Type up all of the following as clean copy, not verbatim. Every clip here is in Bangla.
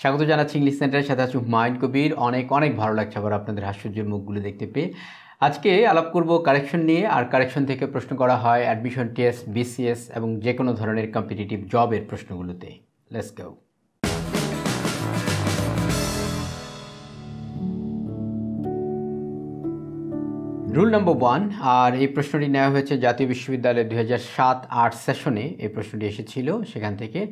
স্বাগত জানাচ্ছি ইংলিশ সেন্টারের সাথে আছি হুমায়ুন কবির। অনেক অনেক ভালো লাগছে আবার আপনাদের হাস্যজ্জ্বল মুখগুলো দেখতে পেয়ে। আজকে আলাপ করব কারেকশন নিয়ে, আর কারেকশন থেকে প্রশ্ন করা হয় অ্যাডমিশন টেস্ট, বিসিএস এবং যে কোনো ধরনের কম্পিটিটিভ জবের প্রশ্নগুলোতে। Let's go. রুল নম্বর 1, আর এই প্রশ্নটি নেওয়া হয়েছে জাতীয় বিশ্ববিদ্যালয়ের 2007-8 সেশনে এই প্রশ্নটি এসেছিল। সেখান থেকে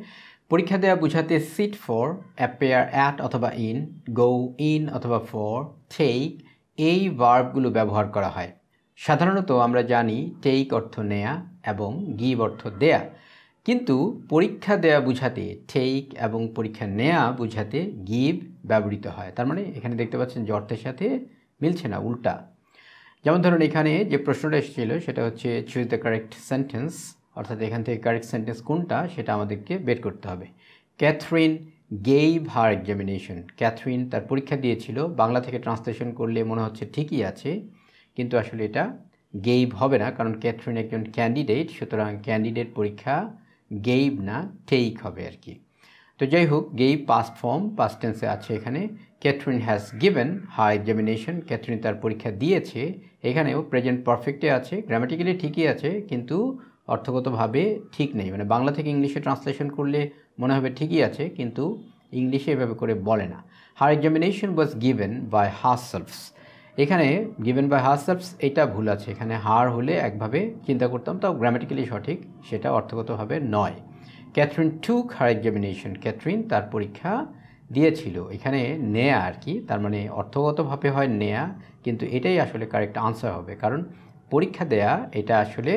পরীক্ষা দেওয়া বোঝাতে সিট ফর, অ্যাপেয়ার অ্যাট অথবা ইন, গো ইন অথবা ফর, টেক এই ভার্বগুলো ব্যবহার করা হয়। সাধারণত আমরা জানি টেক অর্থ নেয়া এবং গিভ অর্থ দেয়া, কিন্তু পরীক্ষা দেয়া বোঝাতে টেক এবং পরীক্ষা নেয়া বোঝাতে গিভ ব্যবহৃত হয়। তার মানে এখানে দেখতে পাচ্ছেন যে অর্থের সাথে মিলছে না, উল্টা। যেমন ধরুন এখানে যে প্রশ্নটা এসেছিল সেটা হচ্ছে চুজ দ্য কারেক্ট সেন্টেন্স, অর্থাৎ এখান থেকে কারেক্ট সেন্টেন্স কোনটা সেটা আমাদেরকে বের করতে হবে। ক্যাথরিন গেইভ হার এক্সামিনেশন, ক্যাথরিন তার পরীক্ষা দিয়েছিল। বাংলা থেকে ট্রান্সলেশন করলে মনে হচ্ছে ঠিকই আছে, কিন্তু আসলে এটা গেইভ হবে না, কারণ ক্যাথরিন একজন ক্যান্ডিডেট, সুতরাং ক্যান্ডিডেট পরীক্ষা গেইভ না টেক হবে আর কি। তো যাই হোক, গেইভ পাস্ট ফর্ম, পাস্ট টেন্সে আছে এখানে। Catherine has given her examination, Catherine তার পরীক্ষা দিয়েছে। এখানেও প্রেজেন্ট পারফেক্টে আছে, গ্রামাটিক্যালি ঠিকই আছে, কিন্তু অর্থগতভাবে ঠিক নেই। মানে বাংলা থেকে ইংলিশে ট্রান্সলেশন করলে মনে হবে ঠিকই আছে, কিন্তু ইংলিশে এভাবে করে বলে না। হার এক্সামিনেশন ওয়াজ গিভেন বাই হারসেলফস, এখানে গিভেন বাই হারসেলফস এটা ভুল আছে। এখানে হার হলে একভাবে চিন্তা করতাম, তাও গ্রামাটিক্যালি সঠিক, সেটা অর্থগতভাবে নয়। ক্যাথরিন টুক হার এক্সামিনেশন, ক্যাথরিন তার পরীক্ষা দিয়েছিল। এখানে নেয়া আর কি, তার মানে অর্থগতভাবে হয় নেয়া, কিন্তু এটাই আসলে কারেক্ট আনসার হবে, কারণ পরীক্ষা দেয়া এটা আসলে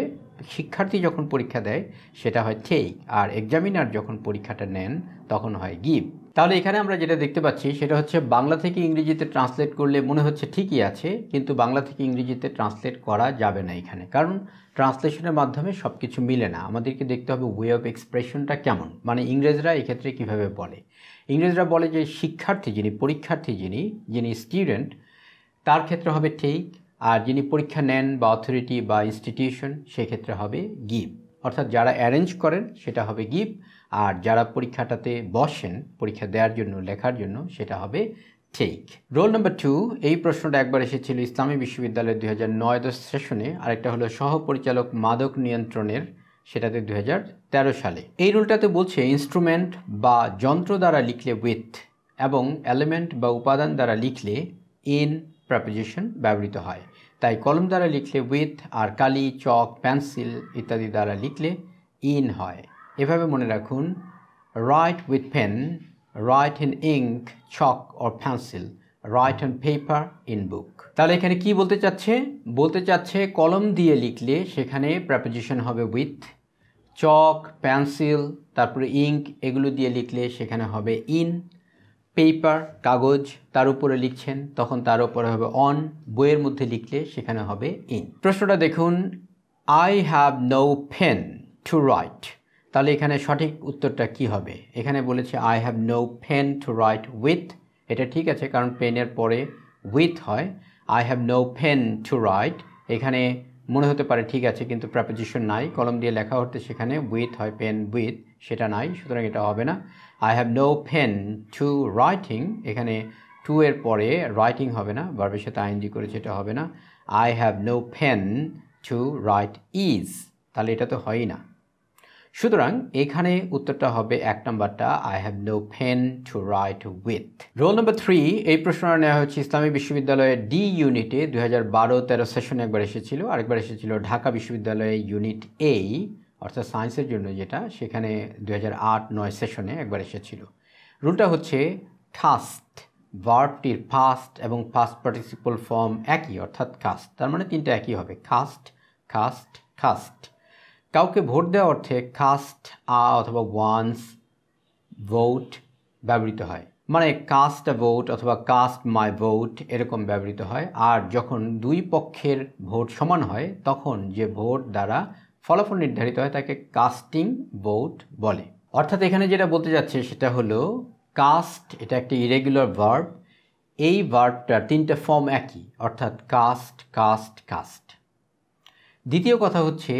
শিক্ষার্থী যখন পরীক্ষা দেয় সেটা হয় টেক, আর এক্সামিনার যখন পরীক্ষাটা নেন তখন হয় গিভ। তাহলে এখানে আমরা যেটা দেখতে পাচ্ছি সেটা হচ্ছে বাংলা থেকে ইংরেজিতে ট্রান্সলেট করলে মনে হচ্ছে ঠিকই আছে, কিন্তু বাংলা থেকে ইংরেজিতে ট্রান্সলেট করা যাবে না এখানে, কারণ ট্রান্সলেশনের মাধ্যমে সব কিছু মিলে না। আমাদেরকে দেখতে হবে ওয়ে অফ এক্সপ্রেশনটা কেমন, মানে ইংরেজরা এক্ষেত্রে কীভাবে বলে। ইংরেজরা বলে যে শিক্ষার্থী যিনি, পরীক্ষার্থী যিনি স্টুডেন্ট, তার ক্ষেত্রে হবে টেক, আর যিনি পরীক্ষা নেন বা অথরিটি বা ইনস্টিটিউশন সেক্ষেত্রে হবে গিভ। অর্থাৎ যারা অ্যারেঞ্জ করেন সেটা হবে গিভ, আর যারা পরীক্ষাটাতে বসেন পরীক্ষা দেওয়ার জন্য, লেখার জন্য, সেটা হবে টেক। রোল নাম্বার 2, এই প্রশ্নটা একবার এসেছিল ইসলামী বিশ্ববিদ্যালয়ের 2009-10 সেশনে, আরেকটা হলো সহপরিচালক মাদক নিয়ন্ত্রণের, সেটাতে 2013 সালে। এই রুলটাতে বলছে ইনস্ট্রুমেন্ট বা যন্ত্র দ্বারা লিখলে উইথ, এবং এলিমেন্ট বা উপাদান দ্বারা লিখলে ইন প্রেপোজিশন ব্যবহৃত হয়। তাই কলম দ্বারা লিখলে with, R Kali, Chak, pencil ইত্যাদি দ্বারা লিখলে ইন হয়। এভাবে মনে রাখুন, write with pen, write in ink, chalk or pencil, write on paper, in book. তাহলে এখানে কি বলতে চাচ্ছে কলম দিয়ে লিখলে সেখানে প্রেপোজিশন হবে উইথ, চক, পেন্সিল, তারপরে ইঙ্ক এগুলো দিয়ে লিখলে সেখানে হবে ইন, পেপার কাগজ তার উপরে লিখছেন তখন তার উপরে হবে অন, বইয়ের মধ্যে লিখলে সেখানে হবে ইন। প্রশ্নটা দেখুন, I have no pen to write, তাহলে এখানে সঠিক উত্তরটা কি হবে? এখানে বলেছে I have no pen to write with, এটা ঠিক আছে কারণ পেনের পরে উইথ হয়। I have no pen to write, এখানে মনে হতে পারে ঠিক আছে, কিন্তু প্রেপোজিশন নাই, কলম দিয়ে লেখা হতে সেখানে উইথ হয়, পেন উইথ, সেটা নাই, সুতরাং এটা হবে না। I have no pen to writing, এখানে টু এর পরে রাইটিং হবে না, ভার্বের সাথে আইএনজি করেছে, এটা হবে না। I have no pen to write is, তাহলে এটা তো হয়ই না। সুতরাং এখানে উত্তরটা হবে এক নম্বরটা, I have no pen to write with. Roll number 3, এই প্রশ্নটা নেওয়া হচ্ছে ইসলামী বিশ্ববিদ্যালয়ের ডি ইউনিটে 2012-13 সেশনে একবার এসেছিল, আরেকবার এসেছিল ঢাকা বিশ্ববিদ্যালয়ে ইউনিট এ, অর্থাৎ সায়েন্সের জন্য যেটা, সেখানে 2008-9 সেশনে একবার এসেছিল। রুলটা হচ্ছে কাস্ট, ভার্বটির পাস্ট এবং পাস্ট পার্টিসিপল ফর্ম একই, অর্থাৎ কাস্ট, তার মানে তিনটা একই হবে, কাস্ট, কাস্ট, কাস্ট। কাউকে ভোট দেওয়া অর্থে কাস্ট আ অথবা ওয়ান্স ভোট ব্যবহৃত হয়, মানে কাস্ট আ ভোট অথবা কাস্ট মাই ভোট এরকম ব্যবহৃত হয়। আর যখন দুই পক্ষের ভোট সমান হয় তখন যে ভোট দ্বারা ফলাফল নির্ধারিত হয় তাকে কাস্টিং ভোট বলে। অর্থাৎ এখানে যেটা বলতে যাচ্ছে সেটা হলো কাস্ট, এটা একটা ইরেগুলার ভার্ব, এই ভার্বটার তিনটা ফর্ম একই, অর্থাৎ কাস্ট, কাস্ট, কাস্ট। দ্বিতীয় কথা হচ্ছে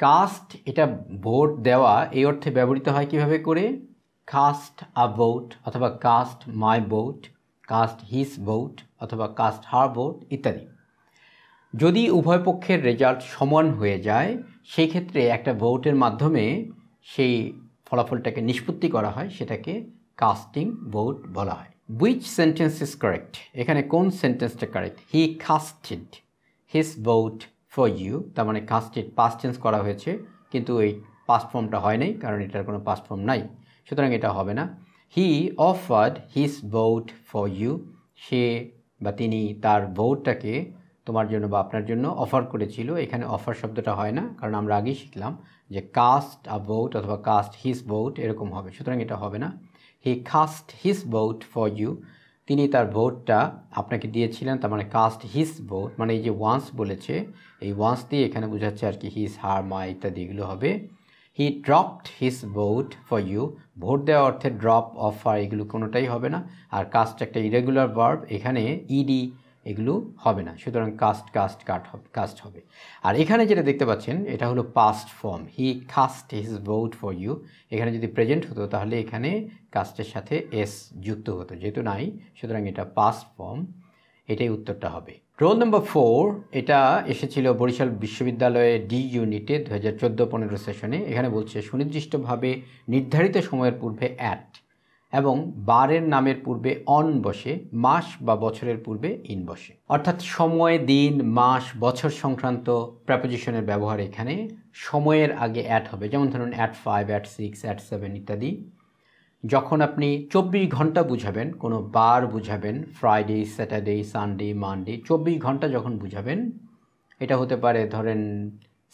কাস্ট, এটা ভোট দেওয়া এই অর্থে ব্যবহৃত হয় কিভাবে করে? কাস্ট আ ভোট অথবা cast my vote, cast his vote অথবা কাস্ট হার ভোট ইত্যাদি। যদি উভয় পক্ষের রেজাল্ট সমান হয়ে যায় সেই ক্ষেত্রে একটা ভোটের মাধ্যমে সেই ফলাফলটাকে নিষ্পত্তি করা হয়, সেটাকে কাস্টিং ভোট বলা হয়। Which sentence is correct? এখানে কোন সেন্টেন্সটা correct? He casted his vote for you, তার মানে কাস্টেড পাস্ট টেন্স করা হয়েছে কিন্তু এই পাস্ট ফর্মটা হয় নাই, কারণ এটার কোনো পাস্ট ফর্ম নাই, সুতরাং এটা হবে না। He offered his vote for you, সে বা তিনি তার ভোটটাকে তোমার জন্য বা আপনার জন্য অফার করেছিল। এখানে অফার শব্দটা হয় না, কারণ আমরা আগেই শিখলাম যে কাস্ট আ ভোট অথবা কাস্ট হিজ ভোট এরকম হবে, সুতরাং এটা হবে না। He cast his vote for you, তিনি তার ভোটটা আপনাকে দিয়েছিলেন, তার মানে কাস্ট হিজ ভোট, মানে এই যে ওয়ান্স বলেছে, এই ওয়ান্স দিয়ে এখানে বোঝাচ্ছে আর কি হিজ, হার, মাই ইত্যাদি এগুলো হবে। He dropped his vote for you, vote দেওয়া অর্থে ড্রপ, অফার এগুলো কোনোটাই হবে না। আর কাস্ট একটা ইরেগুলার ভার্ব, এখানে ইডি এগুলো হবে না, সুতরাং কাস্ট হবে। আর এখানে যেটা দেখতে পাচ্ছেন এটা হলো past form, he cast his vote for you. এখানে যদি প্রেজেন্ট হতো তাহলে এখানে কাস্টের সাথে এস যুক্ত হতো, যেহেতু নাই সুতরাং এটা পাস্ট ফর্ম, এটাই উত্তরটা হবে। রোল নাম্বার 4, এটা এসেছিল বরিশাল বিশ্ববিদ্যালয়ে ডি ইউনিটে 2014-15 সেশনে। এখানে বলছে সুনির্দিষ্টভাবে নির্ধারিত সময়ের পূর্বে অ্যাট এবং বারের নামের পূর্বে অন বসে, মাস বা বছরের পূর্বে ইন বসে। অর্থাৎ সময়, দিন, মাস, বছর সংক্রান্ত প্রেপোজিশনের ব্যবহার এখানে সময়ের আগে অ্যাট হবে, যেমন ধরুন অ্যাট 5, অ্যাট 6, অ্যাট 7 ইত্যাদি। যখন আপনি 24 ঘন্টা বুঝাবেন, কোনো বার বুঝাবেন, ফ্রাইডে, স্যাটারডে, সানডে, মানডে, 24 ঘন্টা যখন বুঝাবেন, এটা হতে পারে ধরেন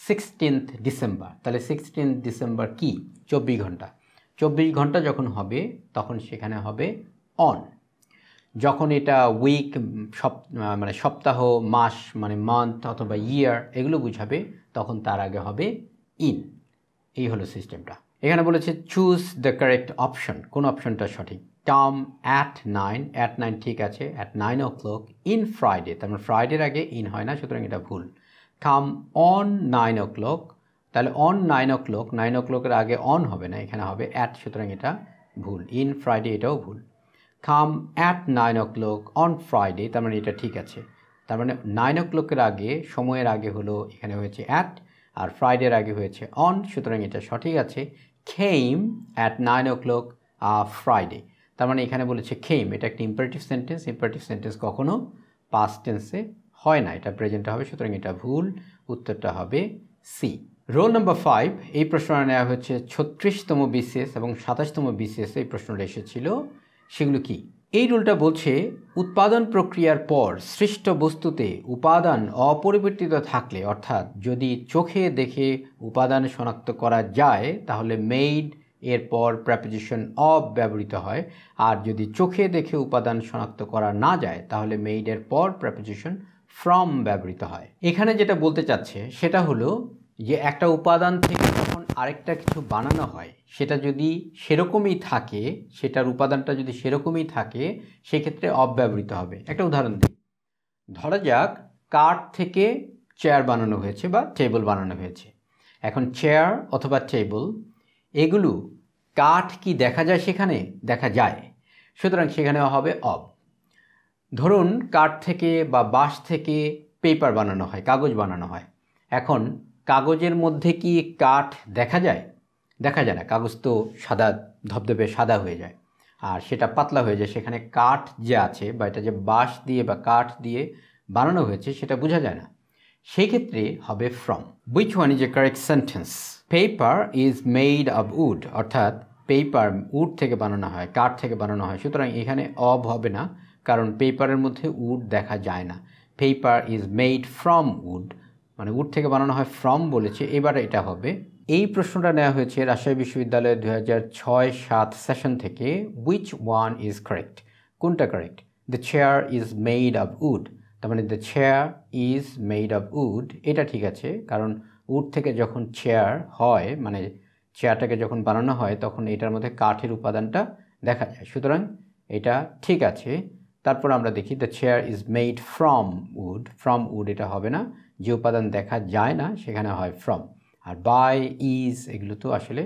16th ডিসেম্বর, তাহলে 16th ডিসেম্বর কি? 24 ঘন্টা। 24 ঘন্টা যখন হবে তখন সেখানে হবে অন। যখন এটা উইক, মানে সপ্তাহ, মাস মানে মান্থ অথবা ইয়ার এগুলো বুঝাবে তখন তার আগে হবে ইন। এই হলো সিস্টেমটা। এখানে বলেছে চুজ দ্য কারেক্ট অপশন, কোন অপশনটা সঠিক? কাম অ্যাট 9, অ্যাট 9 ঠিক আছে, অ্যাট 9 o'clock ইন ফ্রাইডে, তার মানে ফ্রাইডের আগে ইন হয় না, সুতরাং এটা ভুল। কাম অন 9 o'clock, তাহলে অন 9 o'clock, 9 o'clock-এর আগে অন হবে না, এখানে হবে অ্যাট, সুতরাং এটা ভুল। ইন ফ্রাইডে এটাও ভুল। Come at 9 o'clock on Friday, তার মানে এটা ঠিক আছে। তার মানে 9 o'clock-এর আগে, সময়ের আগে হলো এখানে হয়েছে অ্যাট, আর ফ্রাইডের আগে হয়েছে অন, সুতরাং এটা সঠিক আছে। came at 9 o'clock ফ্রাইডে, তার মানে এখানে বলেছে came, এটা একটা ইম্পারেটিভ সেন্টেন্স। ইম্পারেটিভ সেন্টেন্স কখনো পাস্ট টেন্সে হয় না, এটা প্রেজেন্টে হবে, সুতরাং এটা ভুল। উত্তরটা হবে সি। রোল নাম্বার 5, এই প্রশ্নটা নেওয়া হচ্ছে 36তম বিসিএস এবং 27তম বিসিএস এই প্রশ্নটা এসেছিল। সেগুলো কি? এই রুলটা বলছে উৎপাদন প্রক্রিয়ার পর সৃষ্ট বস্তুতে উপাদান অপরিবর্তিত থাকলে, অর্থাৎ যদি চোখে দেখে উপাদান শনাক্ত করা যায় তাহলে মেড এর পর প্রেপোজিশন অফ ব্যবহৃত হয়, আর যদি চোখে দেখে উপাদান শনাক্ত করা না যায় তাহলে মেড এর পর প্রেপোজিশন ফ্রম ব্যবহৃত হয়। এখানে যেটা বলতে চাচ্ছে সেটা হলো যে একটা উপাদান থেকে যখন আরেকটা কিছু বানানো হয় সেটা যদি সেরকমই থাকে, সেটার উপাদানটা যদি সেরকমই থাকে সেক্ষেত্রে অফ ব্যবহৃত হবে। একটা উদাহরণ দিই, ধরা যাক কাঠ থেকে চেয়ার বানানো হয়েছে বা টেবিল বানানো হয়েছে। এখন চেয়ার অথবা টেবিল এগুলো কাঠ কি দেখা যায়? সেখানে দেখা যায়, সুতরাং সেখানে হবে অফ। ধরুন কাঠ থেকে বা বাঁশ থেকে পেপার বানানো হয়, কাগজ বানানো হয়। এখন কাগজের মধ্যে কি কাঠ দেখা যায়? দেখা যায় না, কাগজ তো সাদা, ধবধবে সাদা হয়ে যায় আর সেটা পাতলা হয়ে যায়, সেখানে কাঠ যে আছে বা এটা যে বাঁশ দিয়ে বা কাঠ দিয়ে বানানো হয়েছে সেটা বোঝা যায় না, সেই ক্ষেত্রে হবে from. Which one is a correct sentence? Paper is made of would, অর্থাৎ পেপার উড থেকে বানানো হয়, কাঠ থেকে বানানো হয়, সুতরাং এখানে অব হবে না, কারণ পেপারের মধ্যে উড দেখা যায় না। Paper is made from would, মানে উড থেকে বানানো হয়, ফ্রম বলেছে, এবার এটা হবে। এই প্রশ্নটা নেওয়া হয়েছে রাজশাহী বিশ্ববিদ্যালয়ের 2006-07 সেশন থেকে। Which one is correct? কোনটা correct? The chair is made of wood, তার মানে the chair is made of wood, এটা ঠিক আছে, কারণ উড থেকে যখন চেয়ার হয়, মানে চেয়ারটাকে যখন বানানো হয় তখন এটার মধ্যে কাঠের উপাদানটা দেখা যায়, সুতরাং এটা ঠিক আছে। তারপর আমরা দেখি the chair is made from would, from would এটা হবে না, যে উপাদান দেখা যায় না সেখানে হয় ফ্রম। আর বাই, ইজ এগুলো তো আসলে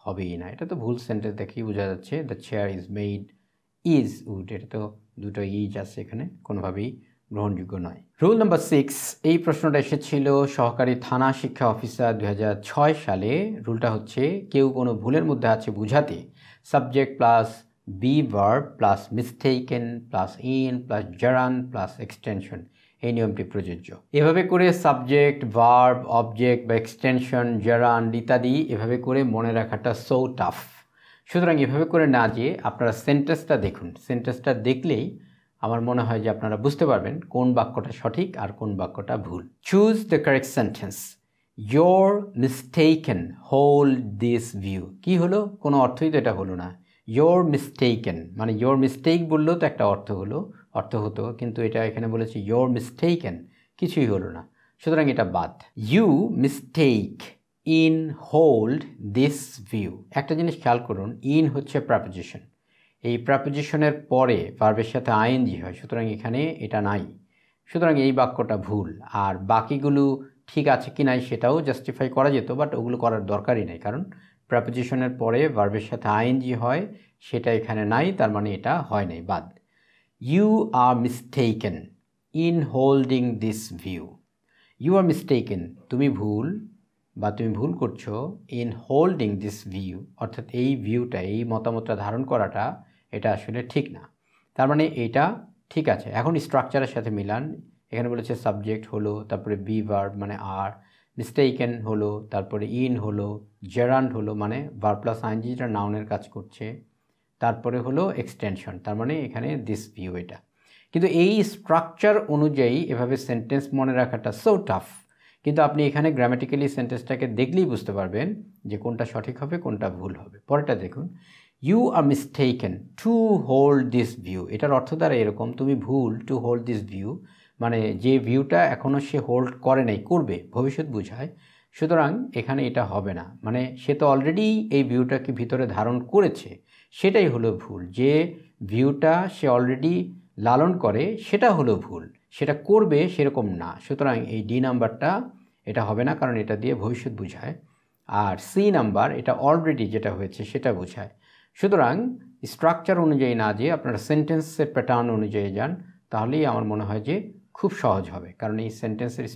হবেই না, এটা তো ভুল সেন্টেন্স দেখেই বোঝা যাচ্ছে। The chair is made is wood, এটা তো দুটো ইজ আছে এখানে, কোনোভাবেই গ্রহণযোগ্য নয়। রুল নাম্বার 6, এই প্রশ্নটা এসেছিল সহকারী থানা শিক্ষা অফিসার 2006 সালে। রুলটা হচ্ছে কেউ কোনো ভুলের মধ্যে আছে বুঝাতে subject plus be verb plus mistaken plus in plus gerund plus extension, এই নিয়মটি প্রযোজ্য। এভাবে করে সাবজেক্ট, ভার্ব, অবজেক্ট বা এক্সটেনশন, জারান ইত্যাদি এভাবে করে মনে রাখাটা সো টাফ। সুতরাং এভাবে করে না যে আপনারা সেন্টেন্সটা দেখুন, সেন্টেন্সটা দেখলেই আমার মনে হয় যে আপনারা বুঝতে পারবেন কোন বাক্যটা সঠিক আর কোন বাক্যটা ভুল। Choose the correct sentence. Your mistaken hold this view, কি হলো? কোনো অর্থই তো এটা হলো না। ইয়োর মিস্টেকেন মানে ইয়োর মিস্টেক বললেও তো একটা অর্থ হতো, কিন্তু এটা এখানে বলেছে ইয়োর মিস্টেকেন, কিছুই হলো না, সুতরাং এটা বাদ। You mistake in hold this view, একটা জিনিস খেয়াল করুন, ইন হচ্ছে প্রেপোজিশন, এই প্রেপোজিশনের পরে ভার্বের সাথে আইএনজি হয়, সুতরাং এখানে এটা নাই, সুতরাং এই বাক্যটা ভুল। আর বাকিগুলো ঠিক আছে কি নাই সেটাও জাস্টিফাই করা যেত, বাট ওগুলো করার দরকারই নেই, কারণ প্রেপোজিশনের পরে ভার্বের সাথে আইএনজি হয়, সেটা এখানে নাই, তার মানে এটা হয় নাই, বাদ। You are mistaken in holding this view, you are mistaken তুমি ভুল বা তুমি ভুল করছো, ইন হোল্ডিং দিস ভিউ অর্থাৎ এই ভিউটা, এই মতামতটা ধারণ করাটা এটা আসলে ঠিক না, তার মানে এটা ঠিক আছে। এখন স্ট্রাকচারের সাথে মিলান, এখানে বলেছে সাবজেক্ট হলো, তারপরে বি ভার্ব মানে আর, মিস্টেকেন হলো, তারপরে ইন হলো, জেরান্ড হলো মানে ভার্ব প্লাস আইএনজি যেটা নাউনের কাজ করছে, তারপরে হলো এক্সটেনশন, তার মানে এখানে দিস ভিউ এটা। কিন্তু এই স্ট্রাকচার অনুযায়ী এভাবে সেন্টেন্স মনে রাখাটা সো টাফ, কিন্তু আপনি এখানে গ্রামাটিক্যালি সেন্টেন্সটাকে দেখলেই বুঝতে পারবেন যে কোনটা সঠিক হবে কোনটা ভুল হবে। পরেরটা দেখুন, you are mistaken to hold this view, এটার অর্থ দ্বারা এরকম, তুমি ভুল টু হোল্ড দিস ভিউ মানে যে ভিউটা এখনও সে হোল্ড করে নাই, করবে, ভবিষ্যৎ বোঝায়, সুতরাং এখানে এটা হবে না, মানে সে তো অলরেডি এই ভিউটাকে ভিতরে ধারণ করেছে, সেটাই হলো ভুল। যে ভিউটা সে অলরেডি লালন করে সেটা হলো ভুল, সেটা করবে সেরকম না, সুতরাং এই ডি নাম্বারটা এটা হবে না, কারণ এটা দিয়ে ভবিষ্যৎ বোঝায়। আর সি নাম্বার এটা অলরেডি যেটা হয়েছে সেটা বোঝায়। সুতরাং স্ট্রাকচার অনুযায়ী না যে আপনারা সেন্টেন্সের প্যাটার্ন অনুযায়ী যান, তাহলেই আমার মনে হয় যে খুব সহজ হবে, কারণ এই সেন্টেন্সের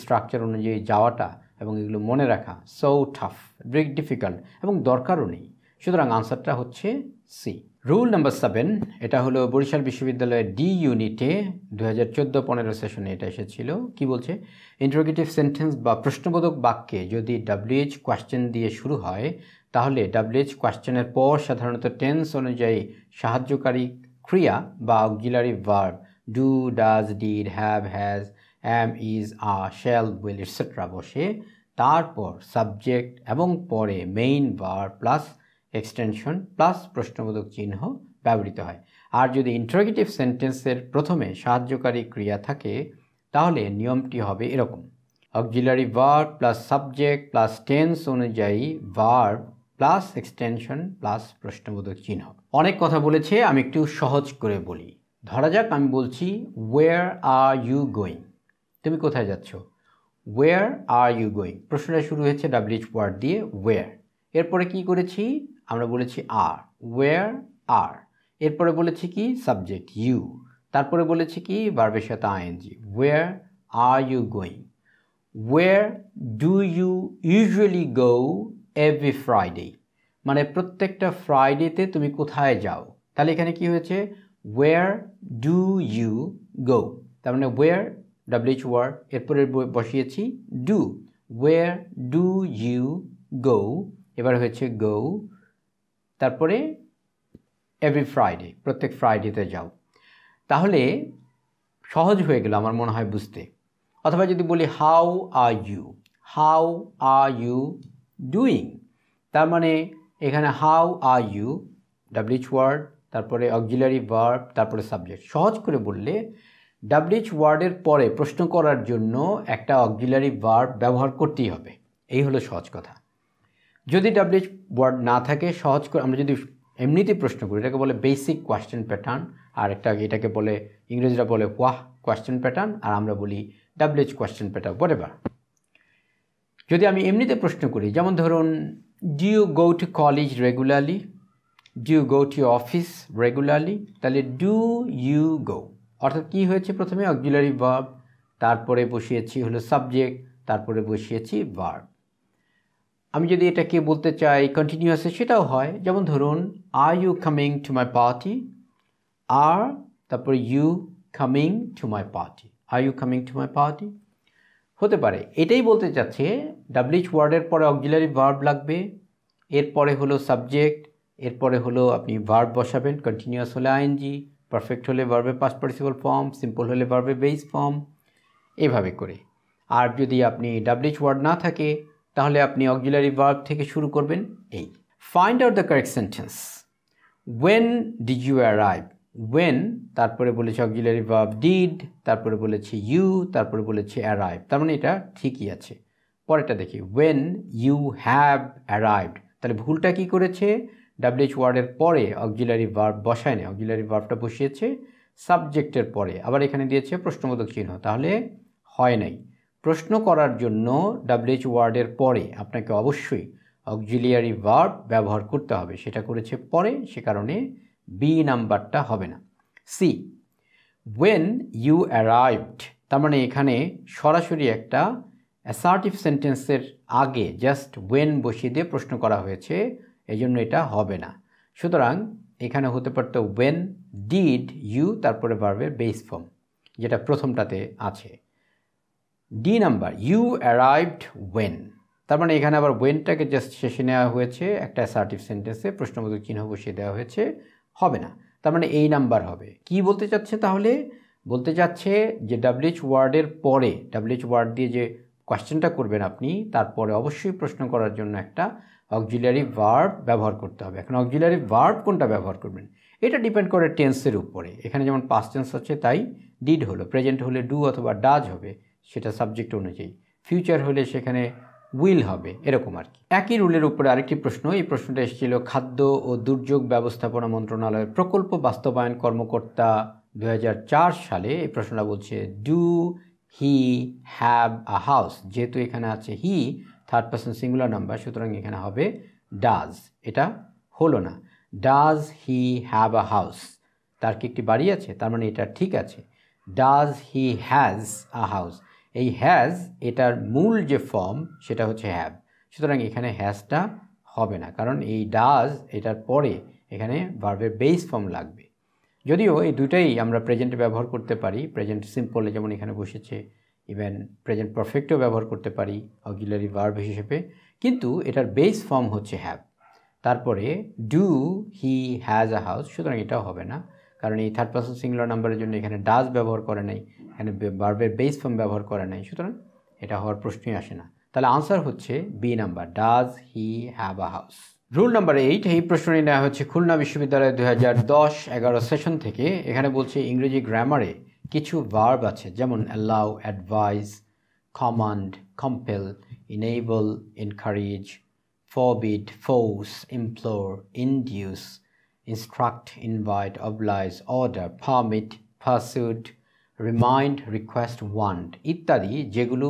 স্ট্রাকচার অনুযায়ী যাওয়াটা এবং এগুলো মনে রাখা সো টাফ, ভেরি ডিফিকাল্ট এবং দরকারও নেই। সুতরাং আনসারটা হচ্ছে সি। রুল নাম্বার 7, এটা হলো বরিশাল বিশ্ববিদ্যালয়ের ডি ইউনিটে 2014-15 সেশনে এটা এসেছিল। কি বলছে? ইন্টারোগেটিভ সেন্টেন্স বা প্রশ্নবোধক বাক্যে যদি WH কোয়েশ্চেন দিয়ে শুরু হয়, তাহলে WH কোয়েশ্চেনের পর সাধারণত টেন্স অনুযায়ী সাহায্যকারী ক্রিয়া বা auxiliary verb do, does, did, have, has, am, is, are, shall, will et cetera বসে, তারপর সাবজেক্ট এবং পরে main verb plus extension plus প্রশ্নবোধক চিহ্ন ব্যবহৃত হয়। আর যদি ইন্টারোগেটিভ সেন্টেন্সের প্রথমে সাহায্যকারী ক্রিয়া থাকে, তাহলে নিয়মটি হবে এরকম: auxiliary verb plus subject plus tense অনুযায়ী ভার্ব প্লাস এক্সটেনশন প্লাস প্রশ্নবোধক চিহ্ন। অনেক কথা বলেছে, আমি একটু সহজ করে বলি। ধরা যাক আমি বলছি ওয়েয়ার আর ইউ গোয়িং, তুমি কোথায় যাচ্ছ? ওয়েয়ার আর ইউ গোয়িং, প্রশ্নটা শুরু হয়েছে WH ওয়ার্ড দিয়ে ওয়েয়ার, এরপরে কি করেছি আমরা বলেছি আর, ওয়েয়ার আর, এরপরে বলেছি কি সাবজেক্ট ইউ, তারপরে বলেছি কি ভার্বের সাথে ING, where are you going. Where do you usually go every Friday, মানে প্রত্যেকটা ফ্রাইডেতে তুমি কোথায় যাও। তাহলে এখানে কি হয়েছে? ওয়েয়ার ডু ইউ গো, তার মানে ওয়েয়ার WH ওয়ার্ড, এরপরে বসিয়েছি do, where do you go, এবার হয়েছে গো, তারপরে এভরি ফ্রাইডে, প্রত্যেক ফ্রাইডেতে যাও। তাহলে সহজ হয়ে গেল আমার মনে হয় বুঝতে। অথবা যদি বলি হাউ আর ইউ ডুইং, তার মানে এখানে how are you WH word, তারপরে অক্সিলারি ভার্ব, তারপরে সাবজেক্ট। সহজ করে বললে WH ওয়ার্ডের পরে প্রশ্ন করার জন্য একটা অক্সিলারি ভার্ব ব্যবহার করতেই হবে, এই হলো সহজ কথা। যদি WH ওয়ার্ড না থাকে, সহজ করে আমরা যদি এমনিতে প্রশ্ন করি, এটাকে বলে বেসিক কোয়েশ্চেন প্যাটার্ন, আর এটাকে বলে ইংরেজরা বলে হোয়াট কোয়েশ্চেন প্যাটার্ন, আর আমরা বলি WH কোয়েশ্চেন প্যাটার্ন, হোয়াটএভার। যদি আমি এমনিতে প্রশ্ন করি, যেমন ধরুন do you go to college regularly, do you go to office regularly, তাহলে ডু ইউ গো অর্থাৎ কী হয়েছে, প্রথমে অক্সিলারি ভার্ব, তারপরে বসিয়েছি হলো সাবজেক্ট, তারপরে বসিয়েছি ভার্ব। আমি যদি এটাকে বলতে চাই কন্টিনিউয়াসে সেটাও হয়, যেমন ধরুন are you coming to my party, আর তারপরে you coming to my party, are you coming to my party হতে পারে। এটাই বলতে চাচ্ছে ডাব্লিউএইচ ওয়ার্ডের পরে অক্সিলারি ভার্ব লাগবে, এরপরে হলো সাবজেক্ট, এরপরে হলো আপনি ভার্ব বসাবেন, কন্টিনিউয়াস হলে আইএনজি, পারফেক্ট হলে ভার্বের পাস্ট পার্টিসিপল ফর্ম, সিম্পল হলে ভার্বের বেস ফর্ম, এভাবে করে। আর যদি আপনি ডাব্লিউএইচ ওয়ার্ড না থাকে তাহলে আপনি অক্সিলারি ভার্ব থেকে শুরু করবেন। এই find out the correct sentence. When did you arrive, when তারপরে বলেছে অক্সিলারি ভার্ব ডিড, তারপরে বলেছে ইউ, তারপরে বলেছে অ্যারাইভ, তার মানে এটা ঠিকই আছে। পরেরটা দেখি, ওয়েন ইউ হ্যাভ অ্যারাইভড, তাহলে ভুলটা কি করেছে, ডাব্লিউএইচ ওয়ার্ডের পরে অক্সিলারি ভার্ব বসায় না, অক্সিলারি ভার্বটা বসিয়েছে সাবজেক্টের পরে, আবার এখানে দিয়েছে প্রশ্নবোধক চিহ্ন, তাহলে হয় নাই। প্রশ্ন করার জন্য ডাব্লিউএইচ ওয়ার্ডের পরে আপনাকে অবশ্যই অক্সিলিয়ারি ভার্ব ব্যবহার করতে হবে, সেটা করেছে পরে, সে কারণে বি নাম্বারটা হবে না। সি, ওয়েন ইউ অ্যারাইভড, তার মানে এখানে সরাসরি একটা অ্যাসার্টিভ সেন্টেন্সের আগে জাস্ট ওয়েন বসিয়ে দিয়ে প্রশ্ন করা হয়েছে, এই জন্য এটা হবে না। সুতরাং এখানে হতে পারতো ওয়েন ডিড ইউ, তারপরে ভার্বের বেস ফর্ম, যেটা প্রথমটাতে আছে। D number, you arrived when, তার মানে এখানে আবার ওয়েনটাকে জাস্ট শেষে নেওয়া হয়েছে, একটা অ্যাসার্টিভ সেন্টেন্সে প্রশ্নবোধক চিহ্ন বসিয়ে দেওয়া হয়েছে, হবে না। তার মানে এই নাম্বার হবে। কি বলতে চাচ্ছে তাহলে, বলতে চাচ্ছে যে ডাব্লিউএইচ ওয়ার্ডের পরে, ডাব্লিউএইচ ওয়ার্ড দিয়ে যে কোয়েশ্চেনটা করবেন আপনি, তারপরে অবশ্যই প্রশ্ন করার জন্য একটা অক্সিলিয়ারি ভার্ব ব্যবহার করতে হবে। এখন অক্সিলিয়ারি ভার্ব কোনটা ব্যবহার করবেন এটা ডিপেন্ড করে টেন্সের উপরে। এখানে যেমন পাস্ট টেন্স আছে তাই ডিড হলো, প্রেজেন্ট হলে ডু অথবা ডাজ হবে, সেটা সাবজেক্ট অনুযায়ী, ফিউচার হলে সেখানে উইল হবে, এরকম আর কি। একই রুলের উপরে আরেকটি প্রশ্ন, এই প্রশ্নটা এসেছিল খাদ্য ও দুর্যোগ ব্যবস্থাপনা মন্ত্রণালয়ের প্রকল্প বাস্তবায়ন কর্মকর্তা 2004 সালে। এই প্রশ্নটা বলছে do he have a house, যেহেতু এখানে আছে he third person singular number, সুতরাং এখানে হবে ডাজ, এটা হলো না। Does he have a house, তার কি একটি বাড়ি আছে, তার মানে এটা ঠিক আছে। Does he has a house, এই হ্যাজ এটার মূল যে ফর্ম সেটা হচ্ছে হ্যাভ, সুতরাং এখানে হ্যাজটা হবে না, কারণ এই ডাজ এটার পরে এখানে ভার্বের বেস ফর্ম লাগবে। যদিও এই দুটাই আমরা প্রেজেন্টে ব্যবহার করতে পারি, প্রেজেন্ট সিম্পলে যেমন এখানে বসেছে, ইভেন প্রেজেন্ট পারফেক্টেও ব্যবহার করতে পারি অক্সিলিয়ারি ভার্ব হিসেবে, কিন্তু এটার বেস ফর্ম হচ্ছে হ্যাভ। তারপরে do he has a house, সুতরাং এটাও হবে না, কারণ এই থার্ড পারসন সিঙ্গুলার নাম্বারের জন্য এখানে ডাজ ব্যবহার করে নাই, এখানে ভার্বের বেস ফর্ম ব্যবহার করে নাই, সুতরাং এটা হওয়ার প্রশ্নই আসে না। তাহলে আনসার হচ্ছে B number, does he have a house. Rule number 8, এই প্রশ্নটি নেওয়া হচ্ছে খুলনা বিশ্ববিদ্যালয়ের 2010-11 সেশন থেকে। এখানে বলছে ইংরেজি গ্রামারে কিছু ভার্ব আছে, যেমন allow, advice, command, compel, enable, encourage, forbid, force, implore, induce, instruct, invite, oblige, order, permit, pursuit, remind, request, want ইত্যাদি, যেগুলো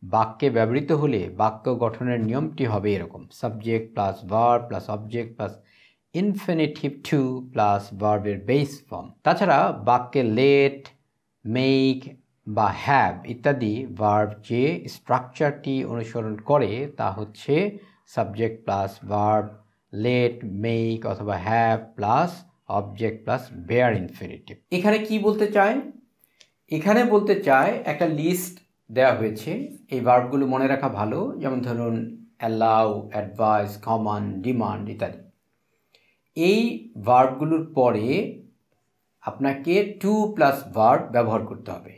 বাক্যে ব্যবহৃত হলে বাক্য গঠনের নিয়মটি হবে এরকম: subject plus verb plus object plus infinitive to plus ভার্বের বেস ফর্ম। তাছাড়া বাক্যে লেট, মেক বা হ্যাভ ইত্যাদি ভার্ব যে স্ট্রাকচারটি অনুসরণ করে তা হচ্ছে subject plus verb, let, make অথবা have plus object plus bare infinitive. এখানে কি বলতে চায়, এখানে বলতে চায় একটা লিস্ট দেওয়া হয়েছে, এই ভার্বগুলো মনে রাখা ভালো, যেমন ধরুন অ্যালাউ, অ্যাডভাইস, কমান্ড, ডিমান্ড ইত্যাদি। এই ভার্বগুলোর পরে আপনাকে টু প্লাস ভার্ব ব্যবহার করতে হবে,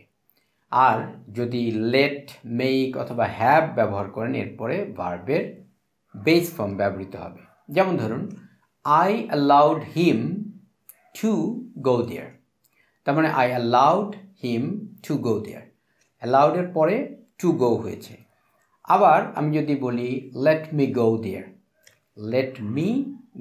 আর যদি লেট, মেক অথবা হ্যাভ ব্যবহার করেন এরপরে ভার্বের বেস ফর্ম ব্যবহৃত হবে। যেমন ধরুন I allowed him to go there, তার মানে I allowed him to go there, অ্যালাউডের পরে টু গো হয়েছে। আবার আমি যদি বলি let me go there, let me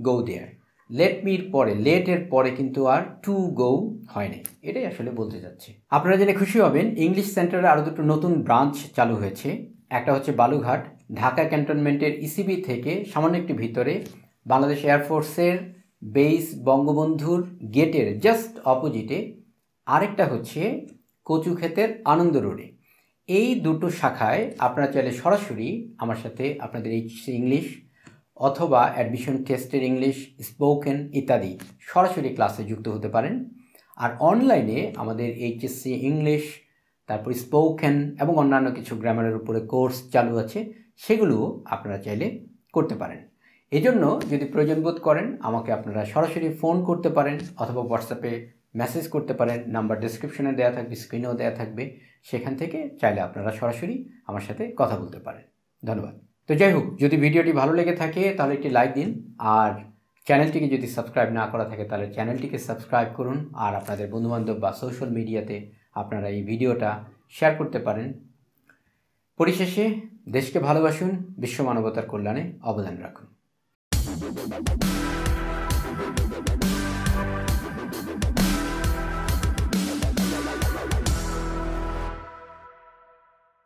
go there, let মির পরে, লেটের পরে কিন্তু আর টু গো হয় নাই, এটাই আসলে বলতে চাচ্ছি। আপনারা জেনে খুশি হবেন ইংলিশ সেন্টারে আরও দুটো নতুন ব্রাঞ্চ চালু হয়েছে, একটা হচ্ছে বালুঘাট ঢাকা ক্যান্টনমেন্টের ইসিবি থেকে সামান্য একটু ভিতরে বাংলাদেশ এয়ারফোর্সের বেস বঙ্গবন্ধুর গেটের জাস্ট অপোজিটে, আরেকটা হচ্ছে কচুক্ষেতের আনন্দ রোডে। এই দুটো শাখায় আপনারা চাইলে সরাসরি আমার সাথে আপনাদের এইচএসসি ইংলিশ অথবা অ্যাডমিশন টেস্টের ইংলিশ, স্পোকেন ইত্যাদি সরাসরি ক্লাসে যুক্ত হতে পারেন। আর অনলাইনে আমাদের এইচএসসি ইংলিশ, তারপর স্পোকেন এবং অন্যান্য কিছু গ্রামারের উপরে কোর্স চালু আছে, সেগুলোও আপনারা চাইলে করতে পারেন। এজন্য যদি প্রয়োজন বোধ করেন আমাকে আপনারা সরাসরি ফোন করতে পারেন অথবা হোয়াটসঅ্যাপে মেসেজ করতে পারেন। নাম্বার ডেসক্রিপশনে দেওয়া থাকবে, স্ক্রিনেও দেওয়া থাকবে, সেখান থেকে চাইলে আপনারা সরাসরি আমার সাথে কথা বলতে পারেন। ধন্যবাদ। তো যাই হোক, যদি ভিডিওটি ভালো লেগে থাকে তাহলে একটি লাইক দিন, আর চ্যানেলটিকে যদি সাবস্ক্রাইব না করা থাকে তাহলে চ্যানেলটিকে সাবস্ক্রাইব করুন, আর আপনাদের বন্ধুবান্ধব বা সোশ্যাল মিডিয়াতে আপনারা এই ভিডিওটা শেয়ার করতে পারেন। পরিশেষে দেশকে ভালোবাসুন, বিশ্ব মানবতার কল্যাণে অবদান রাখুন।